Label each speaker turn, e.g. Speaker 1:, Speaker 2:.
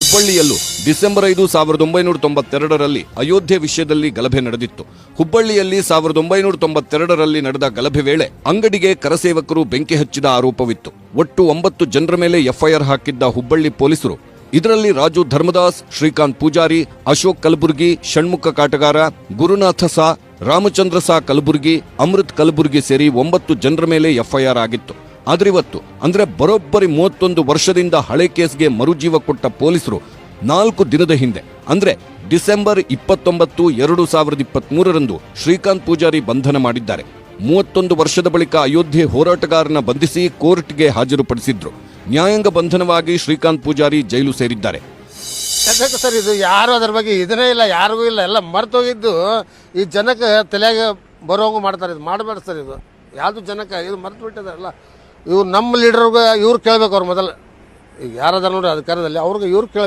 Speaker 1: ಹುಬ್ಬಳ್ಳಿಯಲ್ಲೂ December 5, 1992ರಲ್ಲಿ Ayodhya ವಿಷಯದಲ್ಲಿ ಗಲಭೆ ನಡೆದಿತ್ತು. ಹುಬ್ಬಳ್ಳಿಯಲ್ಲಿ 1992ರಲ್ಲಿ ನಡೆದ ಗಲಭೆ ವೇಳೆ ಅಂಗಡಿಗೆ ಕರಸೇವಕರು ಬೆಂಕಿ ಹಚ್ಚಿದ ಆರೋಪವಿತ್ತು. ಒಟ್ಟು 9 ಜನರ ಮೇಲೆ ಎಫ್ಐಆರ್ ಹಾಕಿದ್ದ ಹುಬ್ಬಳ್ಳಿ ಪೊಲೀಸರು ಇದರಲ್ಲಿ ರಾಜು ಧರ್ಮದಾಸ್, ಶ್ರೀಕಾಂತ್ ಪೂಜಾರಿ, ಅಶೋಕ್ ಕಲಬುರ್ಗಿ, ಷಣ್ಮುಖ ಕಾಟಗಾರ, ಗುರುನಾಥ ಸಾ, ರಾಮಚಂದ್ರ ಸಾ ಕಲಬುರ್ಗಿ, ಅಮೃತ್ ಕಲಬುರ್ಗಿ ಸೇರಿ 9 ಜನರ ಮೇಲೆ ಎಫ್ಐಆರ್ ಆಗಿತ್ತು. ಆದ್ರಿವತ್ತು ಅಂದ್ರೆ ಬರೋಬ್ಬರಿ 31 ವರ್ಷದಿಂದ ಹಳೆ ಕೇಸ್ಗೆ ಮರುಜೀವ ಕೊಟ್ಟ ಪೊಲೀಸರು 4 ದಿನದ ಹಿಂದೆ ಅಂದ್ರೆ ಡಿಸೆಂಬರ್ 29, 2023ರಂದು ಶ್ರೀಕಾಂತ್ ಪೂಜಾರಿ ಬಂಧನ ಮಾಡಿದ್ದಾರೆ. 31 ವರ್ಷದ ಬಳಿಕ ಅಯೋಧ್ಯೆ ಹೋರಾಟಗಾರನ ಬಂಧಿಸಿ ಕೋರ್ಟ್ಗೆ ಹಾಜರುಪಡಿಸಿದ್ರು. ನ್ಯಾಯಾಂಗ ಬಂಧನವಾಗಿ ಶ್ರೀಕಾಂತ್ ಪೂಜಾರಿ ಜೈಲು ಸೇರಿದ್ದಾರೆ.
Speaker 2: ಸರ್, ಇದು ಯಾರು ಅದರ ಬಗ್ಗೆ ಇದನ್ನೇ ಇಲ್ಲ, ಯಾರಿಗೂ ಇಲ್ಲ, ಎಲ್ಲ ಮರ್ತೋಗಿದ್ದು ಈ ಜನಕ್ಕೆ ತಲೆಯಾಗ ಬರೋಂಗು ಮಾಡ್ತಾರೆ. ಇದು ಮಾಡಬೇಡ ಸರ್, ಇದು ಯಾವುದು ಜನಕ್ಕೆ ಇದು ಮರ್ತು ಬಿಟ್ಟಿದಾರಲ್ಲ. ಇವ್ರು ನಮ್ಮ ಲೀಡರ್ಗೆ ಇವ್ರು ಕೇಳಬೇಕು. ಅವ್ರು ಮೊದಲು ಈಗ ಯಾರದಾರ ನೋಡಿ ಅಧಿಕಾರದಲ್ಲಿ ಅವ್ರಿಗೆ ಇವ್ರು ಕೇಳಬೇಕು.